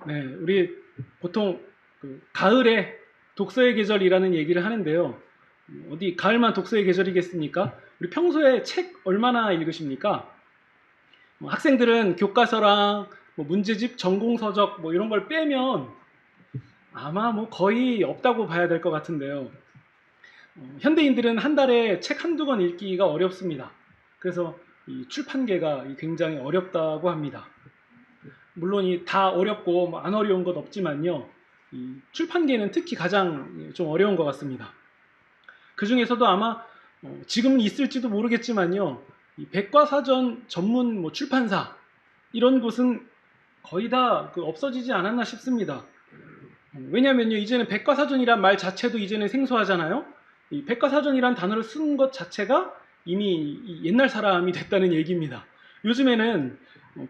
네, 우리 보통 그 가을에 독서의 계절이라는 얘기를 하는데요. 어디 가을만 독서의 계절이겠습니까? 우리 평소에 책 얼마나 읽으십니까? 학생들은 교과서랑 뭐 문제집, 전공서적 뭐 이런 걸 빼면 아마 뭐 거의 없다고 봐야 될 것 같은데요. 현대인들은 한 달에 책 한두 권 읽기가 어렵습니다. 그래서 이 출판계가 굉장히 어렵다고 합니다. 물론 다 어렵고 뭐안 어려운 것 없지만요. 이 출판계는 특히 가장 좀 어려운 것 같습니다. 그 중에서도 아마 지금은 있을지도 모르겠지만요. 이 백과사전 전문 뭐 출판사 이런 곳은 거의 다 없어지지 않았나 싶습니다. 왜냐면요, 이제는 백과사전이란 말 자체도 이제는 생소하잖아요. 이 백과사전이란 단어를 쓴 것 자체가 이미 옛날 사람이 됐다는 얘기입니다. 요즘에는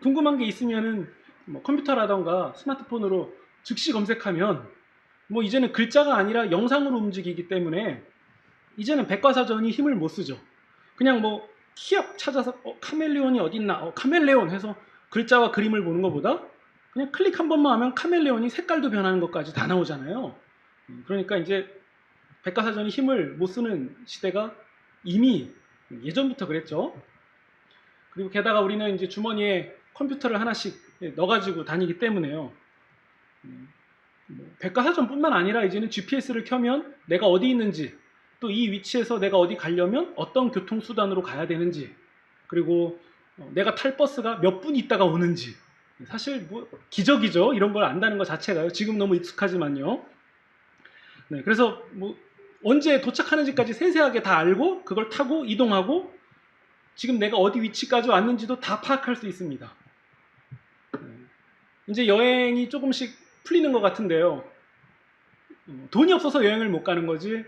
궁금한 게 있으면은 뭐 컴퓨터라던가 스마트폰으로 즉시 검색하면 뭐 이제는 글자가 아니라 영상으로 움직이기 때문에 이제는 백과사전이 힘을 못 쓰죠. 그냥 뭐 키역 찾아서 카멜레온이 어딨나 카멜레온 해서 글자와 그림을 보는 것보다 그냥 클릭 한 번만 하면 카멜레온이 색깔도 변하는 것까지 다 나오잖아요. 그러니까 이제 백과사전이 힘을 못 쓰는 시대가 이미 예전부터 그랬죠. 그리고 게다가 우리는 이제 주머니에 컴퓨터를 하나씩 넣어가지고 다니기 때문에요. 백과사전뿐만 아니라 이제는 GPS를 켜면 내가 어디 있는지, 또 이 위치에서 내가 어디 가려면 어떤 교통수단으로 가야 되는지, 그리고 내가 탈 버스가 몇 분 있다가 오는지, 사실 뭐 기적이죠. 이런 걸 안다는 것 자체가요. 지금 너무 익숙하지만요. 네, 그래서 뭐 언제 도착하는지까지 세세하게 다 알고 그걸 타고 이동하고 지금 내가 어디 위치까지 왔는지도 다 파악할 수 있습니다. 이제 여행이 조금씩 풀리는 것 같은데요. 돈이 없어서 여행을 못 가는 거지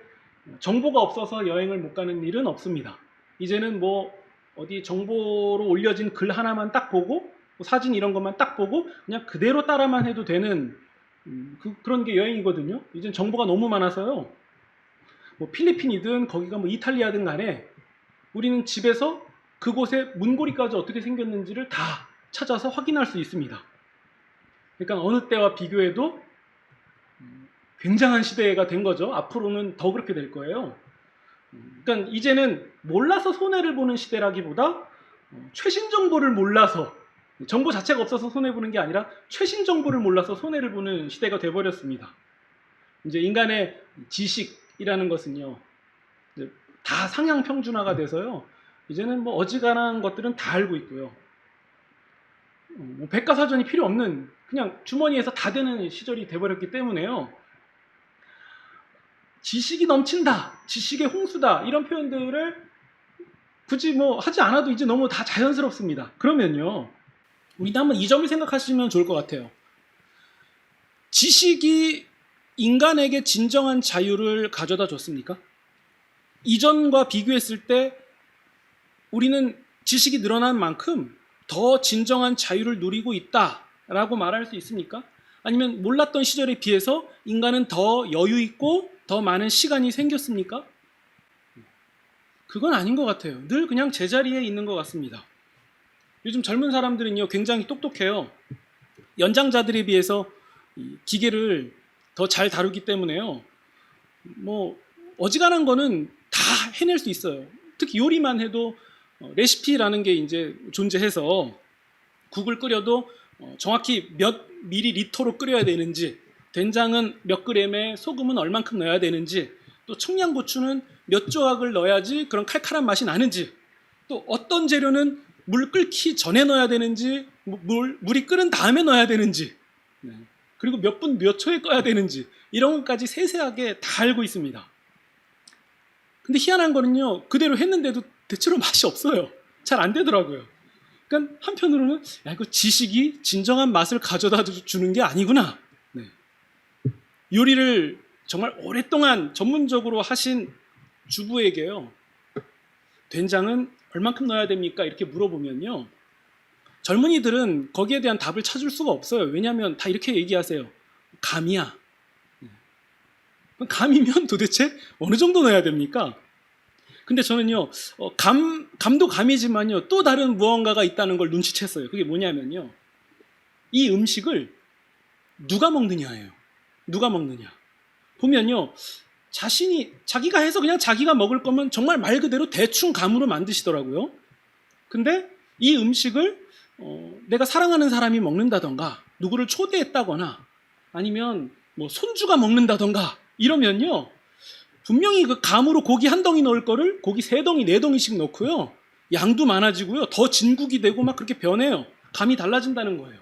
정보가 없어서 여행을 못 가는 일은 없습니다. 이제는 뭐 어디 정보로 올려진 글 하나만 딱 보고 뭐 사진 이런 것만 딱 보고 그냥 그대로 따라만 해도 되는 그런 게 여행이거든요. 이젠 정보가 너무 많아서요. 뭐 필리핀이든 거기가 뭐 이탈리아든 간에 우리는 집에서 그곳의 문고리까지 어떻게 생겼는지를 다 찾아서 확인할 수 있습니다. 그러니까 어느 때와 비교해도 굉장한 시대가 된 거죠. 앞으로는 더 그렇게 될 거예요. 그러니까 이제는 몰라서 손해를 보는 시대라기보다 최신 정보를 몰라서 정보 자체가 없어서 손해보는 게 아니라 최신 정보를 몰라서 손해를 보는 시대가 돼버렸습니다. 이제 인간의 지식이라는 것은요, 다 상향 평준화가 돼서요, 이제는 뭐 어지간한 것들은 다 알고 있고요. 뭐 백과사전이 필요 없는 그냥 주머니에서 다 되는 시절이 돼버렸기 때문에요. 지식이 넘친다, 지식의 홍수다 이런 표현들을 굳이 뭐 하지 않아도 이제 너무 다 자연스럽습니다. 그러면요, 우리도 한번 이 점을 생각하시면 좋을 것 같아요. 지식이 인간에게 진정한 자유를 가져다 줬습니까? 이전과 비교했을 때 우리는 지식이 늘어난 만큼 더 진정한 자유를 누리고 있다라고 말할 수 있습니까? 아니면 몰랐던 시절에 비해서 인간은 더 여유 있고 더 많은 시간이 생겼습니까? 그건 아닌 것 같아요. 늘 그냥 제자리에 있는 것 같습니다. 요즘 젊은 사람들은요, 굉장히 똑똑해요. 연장자들에 비해서 기계를 더 잘 다루기 때문에요. 뭐 어지간한 거는 다 해낼 수 있어요. 특히 요리만 해도 레시피라는 게 이제 존재해서 국을 끓여도 정확히 몇 밀리리터로 끓여야 되는지, 된장은 몇 그램에 소금은 얼만큼 넣어야 되는지, 또 청양고추는 몇 조각을 넣어야지 그런 칼칼한 맛이 나는지, 또 어떤 재료는 물 끓기 전에 넣어야 되는지, 물이 끓은 다음에 넣어야 되는지, 그리고 몇 분 몇 초에 꺼야 되는지 이런 것까지 세세하게 다 알고 있습니다. 근데 희한한 거는요, 그대로 했는데도 대체로 맛이 없어요. 잘 안 되더라고요. 그러니까 한편으로는 야, 이거 지식이 진정한 맛을 가져다 주는 게 아니구나. 네. 요리를 정말 오랫동안 전문적으로 하신 주부에게요, 된장은 얼만큼 넣어야 됩니까? 이렇게 물어보면요, 젊은이들은 거기에 대한 답을 찾을 수가 없어요. 왜냐하면 다 이렇게 얘기하세요. 감이야. 감이면 도대체 어느 정도 넣어야 됩니까? 근데 저는요, 감도 감이지만요, 또 다른 무언가가 있다는 걸 눈치챘어요. 그게 뭐냐면요, 이 음식을 누가 먹느냐예요. 누가 먹느냐. 보면요, 자기가 해서 그냥 자기가 먹을 거면 정말 말 그대로 대충 감으로 만드시더라고요. 근데 이 음식을 내가 사랑하는 사람이 먹는다던가 누구를 초대했다거나 아니면 뭐 손주가 먹는다던가 이러면요, 분명히 그 감으로 고기 한 덩이 넣을 거를 고기 3덩이, 4덩이씩 넣고요, 양도 많아지고요, 더 진국이 되고 막 그렇게 변해요. 감이 달라진다는 거예요.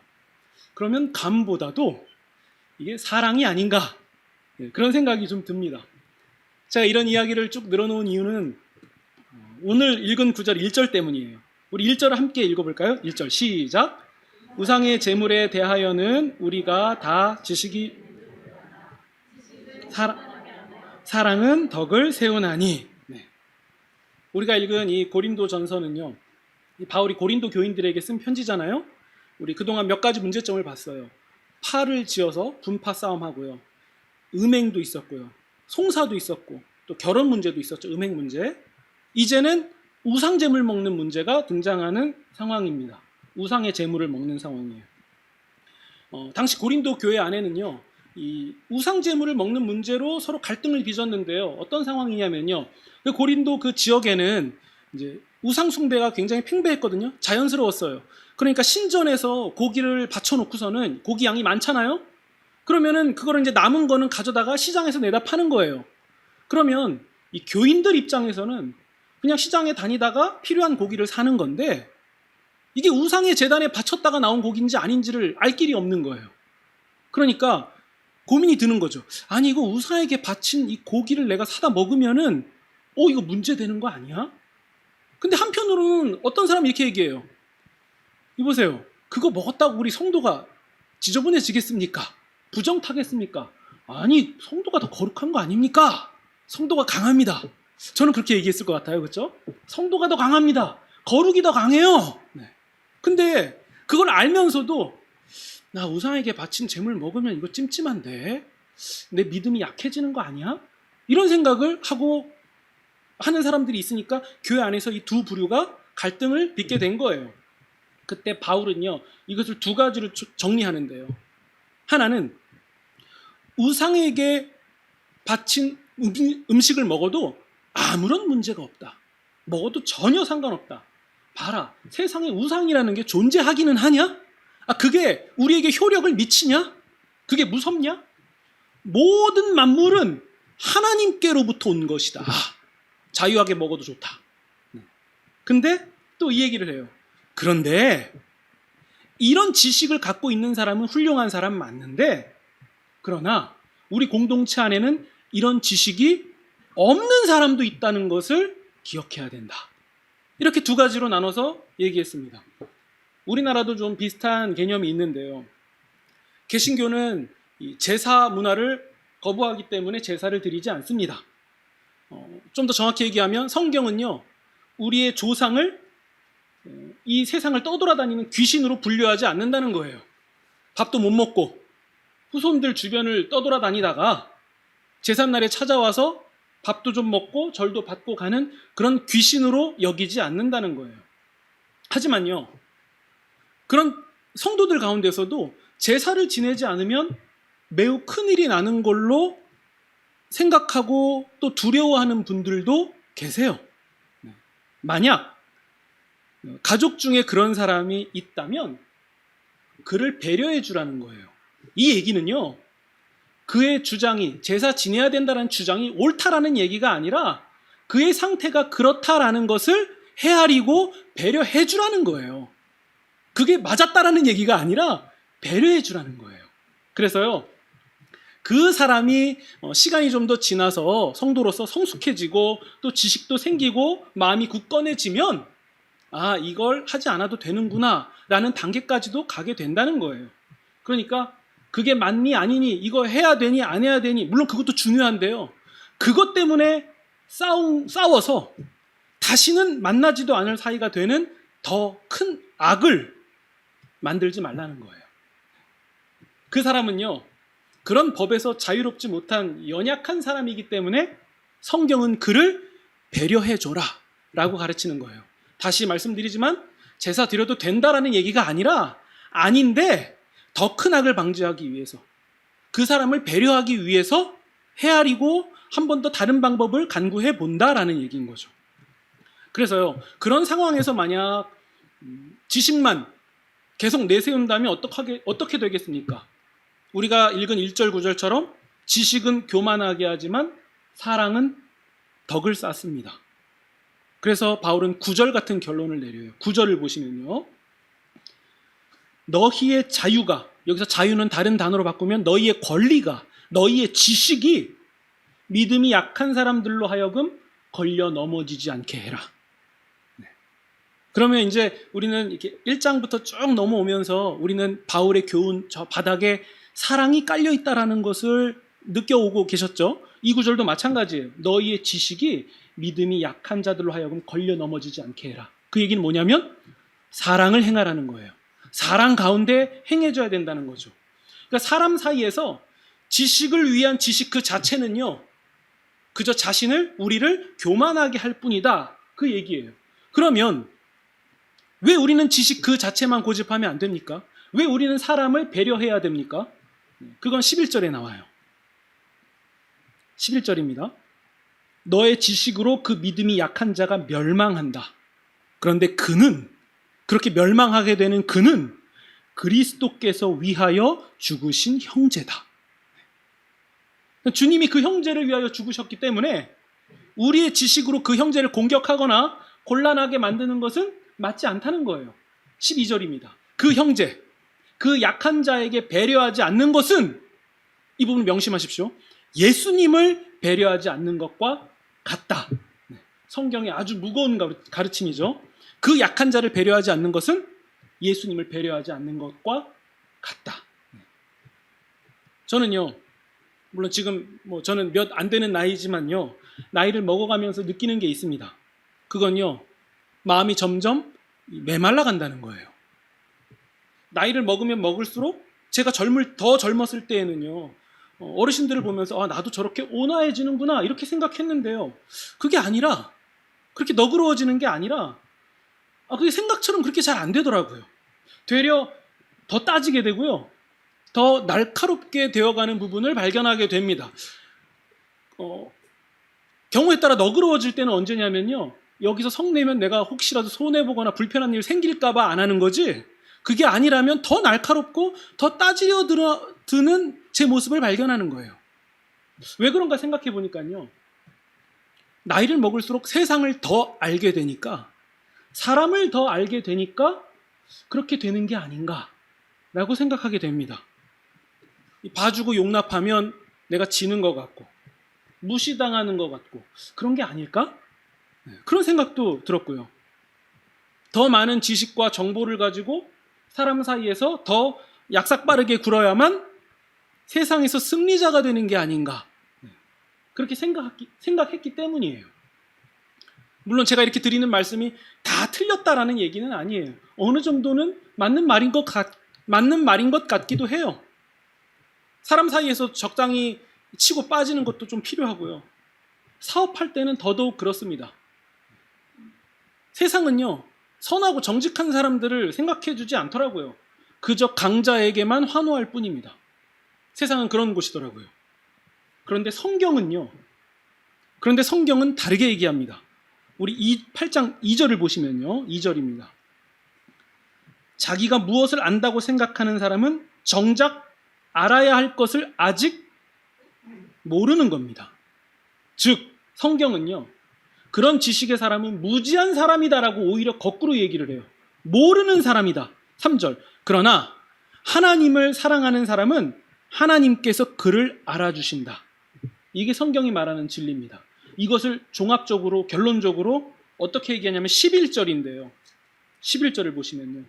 그러면 감보다도 이게 사랑이 아닌가, 그런 생각이 좀 듭니다. 제가 이런 이야기를 쭉 늘어놓은 이유는 오늘 읽은 구절 1절 때문이에요. 우리 1절을 함께 읽어볼까요? 1절 시작. 우상의 제물에 대하여는 우리가 다 지식이 사랑은 덕을 세우나니. 네. 우리가 읽은 이 고린도 전서는요, 바울이 고린도 교인들에게 쓴 편지잖아요. 우리 그동안 몇 가지 문제점을 봤어요. 팔을 지어서 분파 싸움하고요, 음행도 있었고요, 송사도 있었고, 또 결혼 문제도 있었죠. 음행 문제. 이제는 우상 제물 먹는 문제가 등장하는 상황입니다. 우상의 제물을 먹는 상황이에요. 당시 고린도 교회 안에는요, 이 우상 제물을 먹는 문제로 서로 갈등을 빚었는데요. 어떤 상황이냐면요, 그 고린도 그 지역에는 이제 우상 숭배가 굉장히 팽배했거든요. 자연스러웠어요. 그러니까 신전에서 고기를 받쳐놓고서는 고기 양이 많잖아요. 그러면은 그거를 이제 남은 거는 가져다가 시장에서 내다 파는 거예요. 그러면 이 교인들 입장에서는 그냥 시장에 다니다가 필요한 고기를 사는 건데, 이게 우상의 제단에 바쳤다가 나온 고기인지 아닌지를 알 길이 없는 거예요. 그러니까 고민이 드는 거죠. 아니, 이거 우상에게 바친 이 고기를 내가 사다 먹으면은 이거 문제 되는 거 아니야? 근데 한편으로는 어떤 사람이 이렇게 얘기해요. 이보세요, 그거 먹었다고 우리 성도가 지저분해지겠습니까? 부정 타겠습니까? 아니, 성도가 더 거룩한 거 아닙니까? 성도가 강합니다. 저는 그렇게 얘기했을 것 같아요. 그렇죠? 성도가 더 강합니다. 거룩이 더 강해요. 네. 근데 그걸 알면서도 나 우상에게 바친 재물 먹으면 이거 찜찜한데 내 믿음이 약해지는 거 아니야? 이런 생각을 하고 하는 사람들이 있으니까 교회 안에서 이 두 부류가 갈등을 빚게 된 거예요. 그때 바울은요, 이것을 2가지로 정리하는데요. 하나는 우상에게 바친 음식을 먹어도 아무런 문제가 없다. 먹어도 전혀 상관없다. 봐라, 세상에 우상이라는 게 존재하기는 하냐? 그게 우리에게 효력을 미치냐? 그게 무섭냐? 모든 만물은 하나님께로부터 온 것이다. 자유하게 먹어도 좋다. 근데 또 이 얘기를 해요. 그런데 이런 지식을 갖고 있는 사람은 훌륭한 사람 맞는데, 그러나 우리 공동체 안에는 이런 지식이 없는 사람도 있다는 것을 기억해야 된다. 이렇게 2가지로 나눠서 얘기했습니다. 우리나라도 좀 비슷한 개념이 있는데요. 개신교는 이 제사 문화를 거부하기 때문에 제사를 드리지 않습니다. 좀 더 정확히 얘기하면 성경은요, 우리의 조상을 이 세상을 떠돌아다니는 귀신으로 분류하지 않는다는 거예요. 밥도 못 먹고 후손들 주변을 떠돌아다니다가 제삿날에 찾아와서 밥도 좀 먹고 절도 받고 가는 그런 귀신으로 여기지 않는다는 거예요. 하지만요, 그런 성도들 가운데서도 제사를 지내지 않으면 매우 큰일이 나는 걸로 생각하고 또 두려워하는 분들도 계세요. 만약 가족 중에 그런 사람이 있다면 그를 배려해 주라는 거예요. 이 얘기는요, 그의 주장이, 제사 지내야 된다는 주장이 옳다라는 얘기가 아니라 그의 상태가 그렇다라는 것을 헤아리고 배려해 주라는 거예요. 그게 맞았다라는 얘기가 아니라 배려해 주라는 거예요. 그래서요, 그 사람이 시간이 좀 더 지나서 성도로서 성숙해지고 또 지식도 생기고 마음이 굳건해지면 이걸 하지 않아도 되는구나 라는 단계까지도 가게 된다는 거예요. 그러니까 그게 맞니 아니니, 이거 해야 되니 안 해야 되니, 물론 그것도 중요한데요, 그것 때문에 싸워서 다시는 만나지도 않을 사이가 되는 더 큰 악을 만들지 말라는 거예요. 그 사람은요, 그런 법에서 자유롭지 못한 연약한 사람이기 때문에 성경은 그를 배려해줘라 라고 가르치는 거예요. 다시 말씀드리지만 제사 드려도 된다라는 얘기가 아니라, 아닌데 더 큰 악을 방지하기 위해서, 그 사람을 배려하기 위해서 헤아리고 한 번 더 다른 방법을 간구해 본다라는 얘기인 거죠. 그래서요, 그런 상황에서 만약 지식만 계속 내세운다면 어떻게 되겠습니까? 우리가 읽은 1절 9절처럼 지식은 교만하게 하지만 사랑은 덕을 쌓습니다. 그래서 바울은 9절 같은 결론을 내려요. 9절을 보시면요, 너희의 자유가, 여기서 자유는 다른 단어로 바꾸면 너희의 권리가, 너희의 지식이 믿음이 약한 사람들로 하여금 걸려 넘어지지 않게 해라. 네. 그러면 이제 우리는 이렇게 1장부터 쭉 넘어오면서 우리는 바울의 교훈, 저 바닥에 사랑이 깔려 있다라는 것을 느껴오고 계셨죠? 이 구절도 마찬가지예요. 너희의 지식이 믿음이 약한 자들로 하여금 걸려 넘어지지 않게 해라. 그 얘기는 뭐냐면 사랑을 행하라는 거예요. 사랑 가운데 행해줘야 된다는 거죠. 그러니까 사람 사이에서 지식을 위한 지식 그 자체는요, 그저 우리를 교만하게 할 뿐이다. 그 얘기예요. 그러면 왜 우리는 지식 그 자체만 고집하면 안 됩니까? 왜 우리는 사람을 배려해야 됩니까? 그건 11절에 나와요. 11절입니다. 너의 지식으로 그 믿음이 약한 자가 멸망한다. 그런데 그렇게 멸망하게 되는 그는 그리스도께서 위하여 죽으신 형제다. 주님이 그 형제를 위하여 죽으셨기 때문에 우리의 지식으로 그 형제를 공격하거나 곤란하게 만드는 것은 맞지 않다는 거예요. 12절입니다. 그 형제, 그 약한 자에게 배려하지 않는 것은, 이 부분 명심하십시오, 예수님을 배려하지 않는 것과 같다. 성경의 아주 무거운 가르침이죠. 그 약한 자를 배려하지 않는 것은 예수님을 배려하지 않는 것과 같다. 저는요, 물론 지금 저는 몇 안 되는 나이지만요, 나이를 먹어가면서 느끼는 게 있습니다. 그건요, 마음이 점점 메말라 간다는 거예요. 나이를 먹으면 먹을수록 제가 더 젊었을 때에는요, 어르신들을 보면서 나도 저렇게 온화해지는구나 이렇게 생각했는데요, 그게 아니라, 그렇게 너그러워지는 게 아니라 그게 생각처럼 그렇게 잘 안 되더라고요. 되려 더 따지게 되고요, 더 날카롭게 되어가는 부분을 발견하게 됩니다. 경우에 따라 너그러워질 때는 언제냐면요, 여기서 성내면 내가 혹시라도 손해보거나 불편한 일 생길까봐 안 하는 거지, 그게 아니라면 더 날카롭고 더 따지려 드는 제 모습을 발견하는 거예요. 왜 그런가 생각해 보니까요, 나이를 먹을수록 세상을 더 알게 되니까, 사람을 더 알게 되니까 그렇게 되는 게 아닌가라고 생각하게 됩니다. 봐주고 용납하면 내가 지는 것 같고 무시당하는 것 같고 그런 게 아닐까? 그런 생각도 들었고요. 더 많은 지식과 정보를 가지고 사람 사이에서 더 약삭빠르게 굴어야만 세상에서 승리자가 되는 게 아닌가, 그렇게 생각했기 때문이에요. 물론 제가 이렇게 드리는 말씀이 다 틀렸다라는 얘기는 아니에요. 어느 정도는 맞는 말인 것 같기도 해요. 사람 사이에서 적당히 치고 빠지는 것도 좀 필요하고요. 사업할 때는 더더욱 그렇습니다. 세상은요, 선하고 정직한 사람들을 생각해주지 않더라고요. 그저 강자에게만 환호할 뿐입니다. 세상은 그런 곳이더라고요. 그런데 성경은 다르게 얘기합니다. 우리 8장 2절을 보시면요, 2절입니다. 자기가 무엇을 안다고 생각하는 사람은 정작 알아야 할 것을 아직 모르는 겁니다. 즉, 성경은요, 그런 지식의 사람은 무지한 사람이다라고 오히려 거꾸로 얘기를 해요. 모르는 사람이다. 3절. 그러나 하나님을 사랑하는 사람은 하나님께서 그를 알아주신다. 이게 성경이 말하는 진리입니다. 이것을 종합적으로, 결론적으로 어떻게 얘기하냐면 11절인데요. 11절을 보시면요,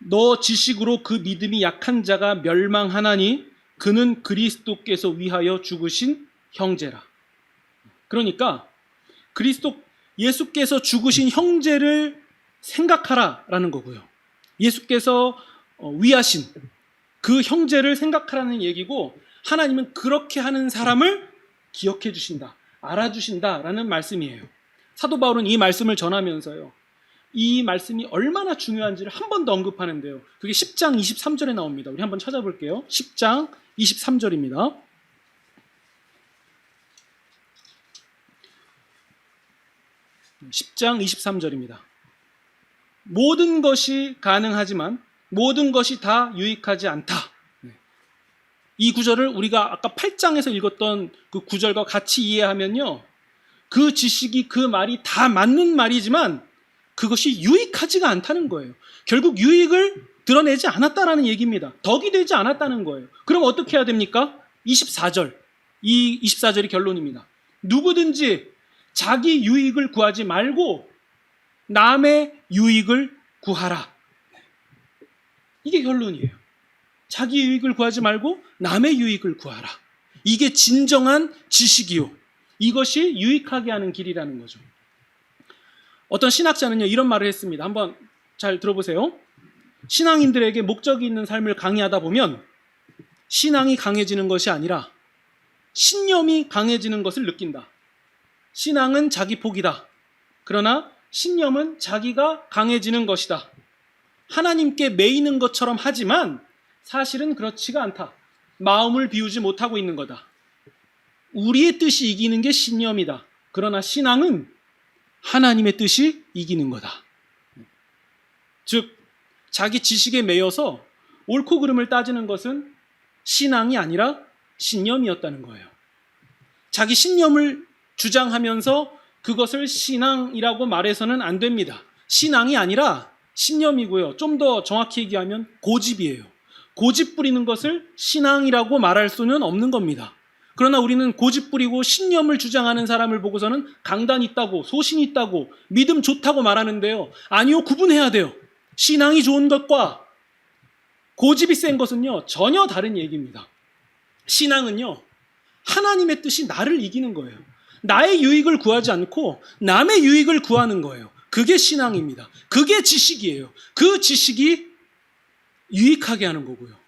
너 지식으로 그 믿음이 약한 자가 멸망하나니 그는 그리스도께서 위하여 죽으신 형제라. 그러니까 예수께서 죽으신 형제를 생각하라라는 거고요. 예수께서 위하신 그 형제를 생각하라는 얘기고, 하나님은 그렇게 하는 사람을 기억해 주신다, 알아주신다라는 말씀이에요. 사도 바울은 이 말씀을 전하면서요, 이 말씀이 얼마나 중요한지를 한 번 더 언급하는데요. 그게 10장 23절에 나옵니다. 우리 한번 찾아볼게요. 10장 23절입니다. (10장 23절입니다) 모든 것이 가능하지만 모든 것이 다 유익하지 않다. 이 구절을 우리가 아까 8장에서 읽었던 그 구절과 같이 이해하면요, 그 지식이, 그 말이 다 맞는 말이지만 그것이 유익하지가 않다는 거예요. 결국 유익을 드러내지 않았다라는 얘기입니다. 덕이 되지 않았다는 거예요. 그럼 어떻게 해야 됩니까? 24절. 이 24절이 결론입니다. 누구든지 자기 유익을 구하지 말고 남의 유익을 구하라. 이게 결론이에요. 자기 유익을 구하지 말고 남의 유익을 구하라. 이게 진정한 지식이요, 이것이 유익하게 하는 길이라는 거죠. 어떤 신학자는요, 이런 말을 했습니다. 한번 잘 들어보세요. 신앙인들에게 목적이 있는 삶을 강의하다 보면 신앙이 강해지는 것이 아니라 신념이 강해지는 것을 느낀다. 신앙은 자기 폭이다. 그러나 신념은 자기가 강해지는 것이다. 하나님께 매이는 것처럼 하지만 사실은 그렇지가 않다. 마음을 비우지 못하고 있는 거다. 우리의 뜻이 이기는 게 신념이다. 그러나 신앙은 하나님의 뜻이 이기는 거다. 즉, 자기 지식에 매여서 옳고 그름을 따지는 것은 신앙이 아니라 신념이었다는 거예요. 자기 신념을 주장하면서 그것을 신앙이라고 말해서는 안 됩니다. 신앙이 아니라 신념이고요. 좀 더 정확히 얘기하면 고집이에요. 고집 부리는 것을 신앙이라고 말할 수는 없는 겁니다. 그러나 우리는 고집 부리고 신념을 주장하는 사람을 보고서는 강단 있다고, 소신 있다고, 믿음 좋다고 말하는데요. 아니요, 구분해야 돼요. 신앙이 좋은 것과 고집이 센 것은요, 전혀 다른 얘기입니다. 신앙은요, 하나님의 뜻이 나를 이기는 거예요. 나의 유익을 구하지 않고 남의 유익을 구하는 거예요. 그게 신앙입니다. 그게 지식이에요. 그 지식이 유익하게 하는 거고요.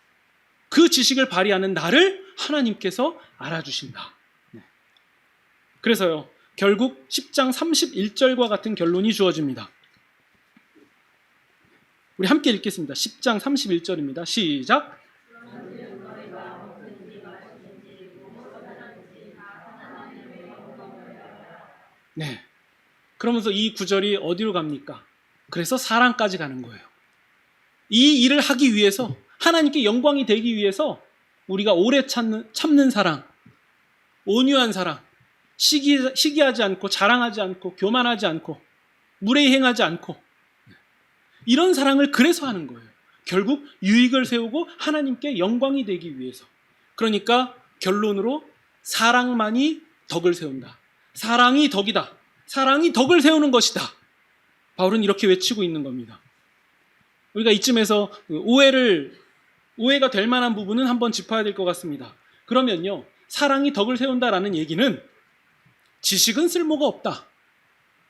그 지식을 발휘하는 나를 하나님께서 알아주신다. 그래서요, 결국 10장 31절과 같은 결론이 주어집니다. 우리 함께 읽겠습니다. 10장 31절입니다. 시작. 네. 그러면서 이 구절이 어디로 갑니까? 그래서 사랑까지 가는 거예요. 이 일을 하기 위해서, 하나님께 영광이 되기 위해서 우리가 오래 참는 사랑, 온유한 사랑, 시기하지 않고 자랑하지 않고 교만하지 않고 무례히 행하지 않고, 이런 사랑을 그래서 하는 거예요. 결국 유익을 세우고 하나님께 영광이 되기 위해서. 그러니까 결론으로 사랑만이 덕을 세운다. 사랑이 덕이다. 사랑이 덕을 세우는 것이다. 바울은 이렇게 외치고 있는 겁니다. 우리가 이쯤에서 오해가 될 만한 부분은 한번 짚어야 될 것 같습니다. 그러면요, 사랑이 덕을 세운다라는 얘기는 지식은 쓸모가 없다,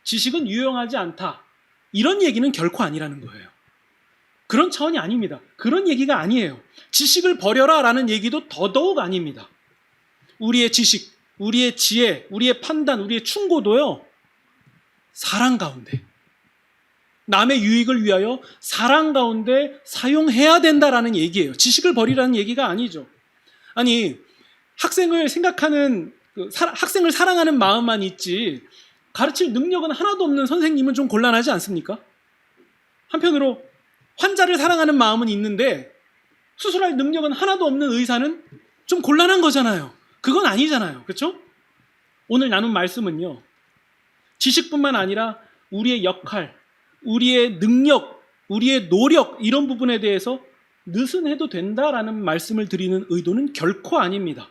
지식은 유용하지 않다, 이런 얘기는 결코 아니라는 거예요. 그런 차원이 아닙니다. 그런 얘기가 아니에요. 지식을 버려라 라는 얘기도 더더욱 아닙니다. 우리의 지식, 우리의 지혜, 우리의 판단, 우리의 충고도요, 사랑 가운데, 남의 유익을 위하여 사랑 가운데 사용해야 된다라는 얘기예요. 지식을 버리라는 얘기가 아니죠. 아니, 학생을 생각하는, 학생을 사랑하는 마음만 있지 가르칠 능력은 하나도 없는 선생님은 좀 곤란하지 않습니까? 한편으로 환자를 사랑하는 마음은 있는데 수술할 능력은 하나도 없는 의사는 좀 곤란한 거잖아요. 그건 아니잖아요. 그렇죠? 오늘 나눈 말씀은요, 지식뿐만 아니라 우리의 역할, 우리의 능력, 우리의 노력, 이런 부분에 대해서 느슨해도 된다라는 말씀을 드리는 의도는 결코 아닙니다.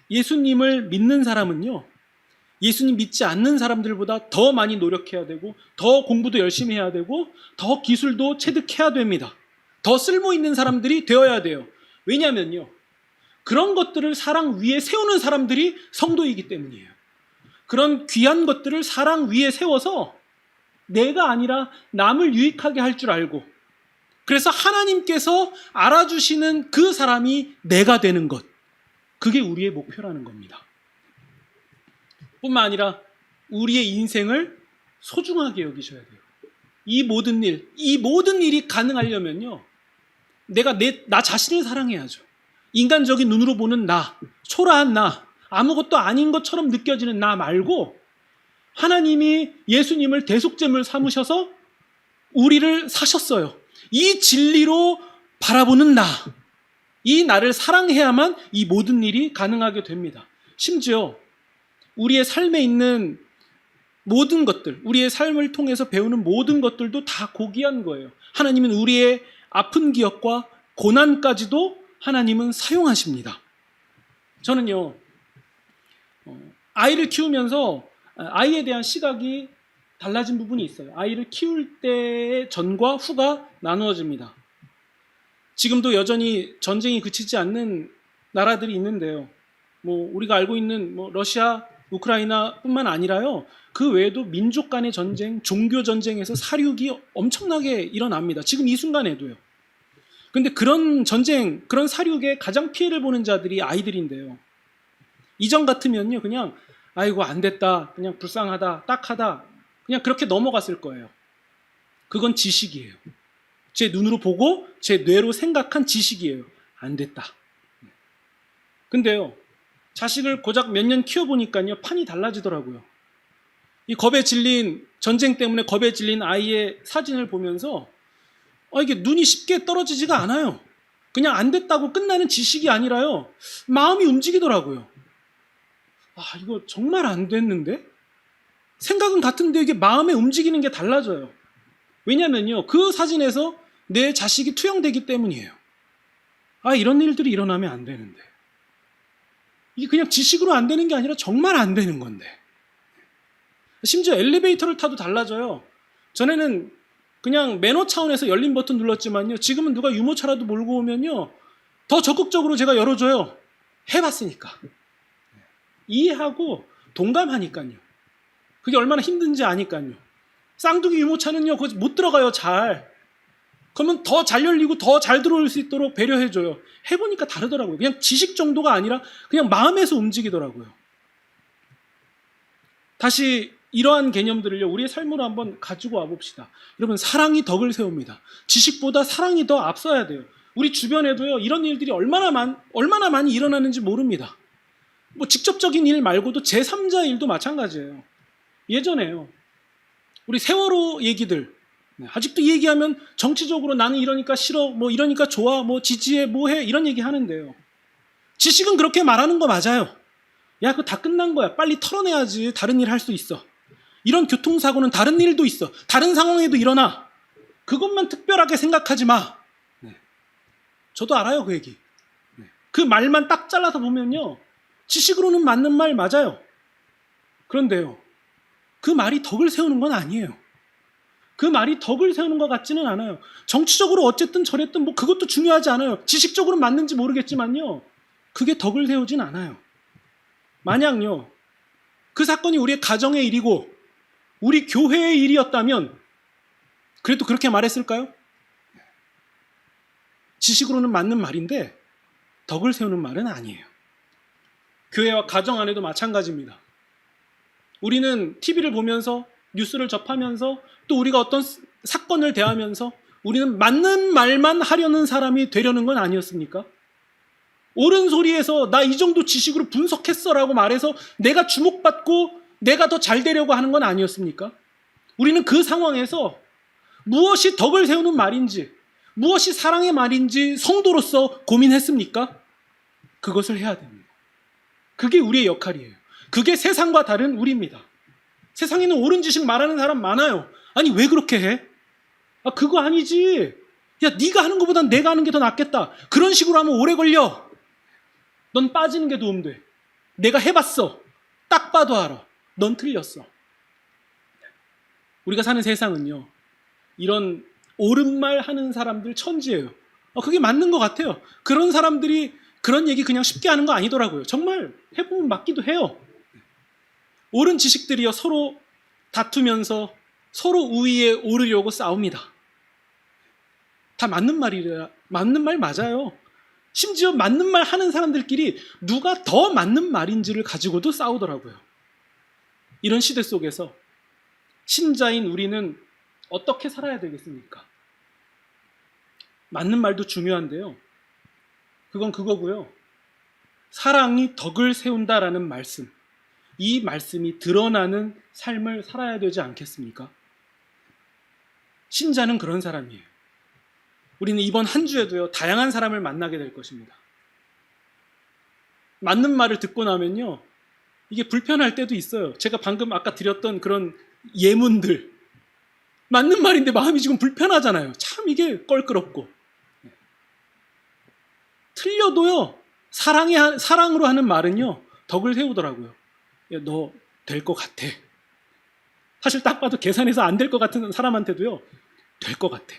예수님을 믿는 사람은요, 예수님 믿지 않는 사람들보다 더 많이 노력해야 되고, 더 공부도 열심히 해야 되고, 더 기술도 체득해야 됩니다. 더 쓸모 있는 사람들이 되어야 돼요. 왜냐하면요, 그런 것들을 사랑 위에 세우는 사람들이 성도이기 때문이에요. 그런 귀한 것들을 사랑 위에 세워서 내가 아니라 남을 유익하게 할 줄 알고, 그래서 하나님께서 알아주시는 그 사람이 내가 되는 것, 그게 우리의 목표라는 겁니다. 뿐만 아니라 우리의 인생을 소중하게 여기셔야 돼요. 이 모든 일이 가능하려면요. 내가 나 자신을 사랑해야죠. 인간적인 눈으로 보는 나, 초라한 나, 아무것도 아닌 것처럼 느껴지는 나 말고 하나님이 예수님을 대속제물 삼으셔서 우리를 사셨어요. 이 진리로 바라보는 나, 이 나를 사랑해야만 이 모든 일이 가능하게 됩니다. 심지어 우리의 삶에 있는 모든 것들, 우리의 삶을 통해서 배우는 모든 것들도 다 고귀한 거예요. 하나님은 우리의 아픈 기억과 고난까지도 하나님은 사용하십니다. 저는요, 아이를 키우면서 아이에 대한 시각이 달라진 부분이 있어요. 아이를 키울 때의 전과 후가 나누어집니다. 지금도 여전히 전쟁이 그치지 않는 나라들이 있는데요. 우리가 알고 있는 러시아, 우크라이나뿐만 아니라요. 그 외에도 민족 간의 전쟁, 종교 전쟁에서 살육이 엄청나게 일어납니다. 지금 이 순간에도요. 근데 그런 전쟁, 그런 살육에 가장 피해를 보는 자들이 아이들인데요. 이전 같으면요, 그냥 아이고 안 됐다, 그냥 불쌍하다, 딱하다, 그냥 그렇게 넘어갔을 거예요. 그건 지식이에요. 제 눈으로 보고 제 뇌로 생각한 지식이에요. 안 됐다. 근데요, 자식을 고작 몇 년 키워보니까요, 판이 달라지더라고요. 이 전쟁 때문에 겁에 질린 아이의 사진을 보면서 이게 눈이 쉽게 떨어지지가 않아요. 그냥 안 됐다고 끝나는 지식이 아니라요, 마음이 움직이더라고요. 이거 정말 안 됐는데? 생각은 같은데 이게 마음에 움직이는 게 달라져요. 왜냐면요, 그 사진에서 내 자식이 투영되기 때문이에요. 이런 일들이 일어나면 안 되는데. 이게 그냥 지식으로 안 되는 게 아니라 정말 안 되는 건데. 심지어 엘리베이터를 타도 달라져요. 전에는 그냥 매너 차원에서 열린 버튼 눌렀지만요, 지금은 누가 유모차라도 몰고 오면요, 더 적극적으로 제가 열어줘요. 해봤으니까. 이해하고 동감하니까요. 그게 얼마나 힘든지 아니까요. 쌍둥이 유모차는요, 거기 못 들어가요, 잘. 그러면 더 잘 열리고 더 잘 들어올 수 있도록 배려해줘요. 해보니까 다르더라고요. 그냥 지식 정도가 아니라 그냥 마음에서 움직이더라고요. 다시 이러한 개념들을요, 우리의 삶으로 한번 가지고 와봅시다. 여러분, 사랑이 덕을 세웁니다. 지식보다 사랑이 더 앞서야 돼요. 우리 주변에도요, 이런 일들이 얼마나 많이 일어나는지 모릅니다. 직접적인 일 말고도 제3자 일도 마찬가지예요. 예전에요, 우리 세월호 얘기들, 아직도 얘기하면 정치적으로 나는 이러니까 싫어, 이러니까 좋아, 지지해, 해, 이런 얘기 하는데요. 지식은 그렇게 말하는 거 맞아요. 야, 그거 다 끝난 거야. 빨리 털어내야지. 다른 일 할 수 있어. 이런 교통사고는 다른 일도 있어. 다른 상황에도 일어나. 그것만 특별하게 생각하지 마. 저도 알아요, 그 얘기. 그 말만 딱 잘라서 보면요, 지식으로는 맞는 말 맞아요. 그런데요, 그 말이 덕을 세우는 건 아니에요. 그 말이 덕을 세우는 것 같지는 않아요. 정치적으로 어쨌든 저랬든 그것도 중요하지 않아요. 지식적으로 맞는지 모르겠지만요, 그게 덕을 세우진 않아요. 만약요, 그 사건이 우리의 가정의 일이고 우리 교회의 일이었다면 그래도 그렇게 말했을까요? 지식으로는 맞는 말인데 덕을 세우는 말은 아니에요. 교회와 가정 안에도 마찬가지입니다. 우리는 TV를 보면서, 뉴스를 접하면서, 또 우리가 어떤 사건을 대하면서 우리는 맞는 말만 하려는 사람이 되려는 건 아니었습니까? 옳은 소리에서 나 이 정도 지식으로 분석했어 라고 말해서 내가 주목받고 내가 더 잘 되려고 하는 건 아니었습니까? 우리는 그 상황에서 무엇이 덕을 세우는 말인지, 무엇이 사랑의 말인지 성도로서 고민했습니까? 그것을 해야 됩니다. 그게 우리의 역할이에요. 그게 세상과 다른 우리입니다. 세상에는 옳은 지식 말하는 사람 많아요. 아니, 왜 그렇게 해? 그거 아니지. 야, 네가 하는 것보단 내가 하는 게 더 낫겠다. 그런 식으로 하면 오래 걸려. 넌 빠지는 게 도움돼. 내가 해봤어. 딱 봐도 알아. 넌 틀렸어. 우리가 사는 세상은요, 이런 옳은 말 하는 사람들 천지예요. 그게 맞는 것 같아요. 그런 사람들이 그런 얘기 그냥 쉽게 하는 거 아니더라고요. 정말 해보면 맞기도 해요. 옳은 지식들이요, 서로 다투면서 서로 우위에 오르려고 싸웁니다. 다 맞는 말 맞아요. 심지어 맞는 말 하는 사람들끼리 누가 더 맞는 말인지를 가지고도 싸우더라고요. 이런 시대 속에서 신자인 우리는 어떻게 살아야 되겠습니까? 맞는 말도 중요한데요. 그건 그거고요. 사랑이 덕을 세운다라는 말씀, 이 말씀이 드러나는 삶을 살아야 되지 않겠습니까? 신자는 그런 사람이에요. 우리는 이번 한 주에도요, 다양한 사람을 만나게 될 것입니다. 맞는 말을 듣고 나면요, 이게 불편할 때도 있어요. 제가 방금 아까 드렸던 그런 예문들, 맞는 말인데 마음이 지금 불편하잖아요. 참 이게 껄끄럽고. 틀려도요, 사랑으로 하는 말은요, 덕을 세우더라고요. 야, 너 될 것 같아. 사실 딱 봐도 계산해서 안 될 것 같은 사람한테도요, 될 것 같아.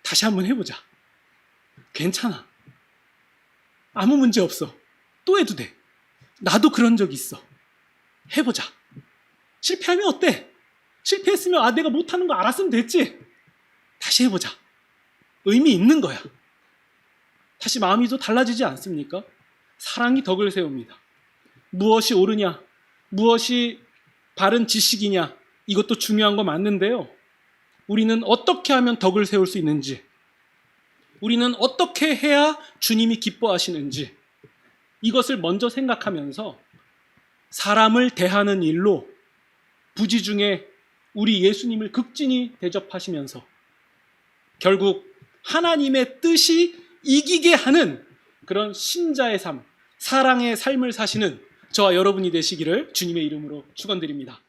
다시 한번 해보자. 괜찮아. 아무 문제 없어. 또 해도 돼. 나도 그런 적 있어. 해보자. 실패하면 어때? 실패했으면 내가 못하는 거 알았으면 됐지. 다시 해보자. 의미 있는 거야. 다시 마음이 또 달라지지 않습니까? 사랑이 덕을 세웁니다. 무엇이 옳으냐, 무엇이 바른 지식이냐, 이것도 중요한 거 맞는데요. 우리는 어떻게 하면 덕을 세울 수 있는지, 우리는 어떻게 해야 주님이 기뻐하시는지, 이것을 먼저 생각하면서 사람을 대하는 일로 부지중에 우리 예수님을 극진히 대접하시면서 결국 하나님의 뜻이 이기게 하는 그런 신자의 삶, 사랑의 삶을 사시는 저와 여러분이 되시기를 주님의 이름으로 축원드립니다.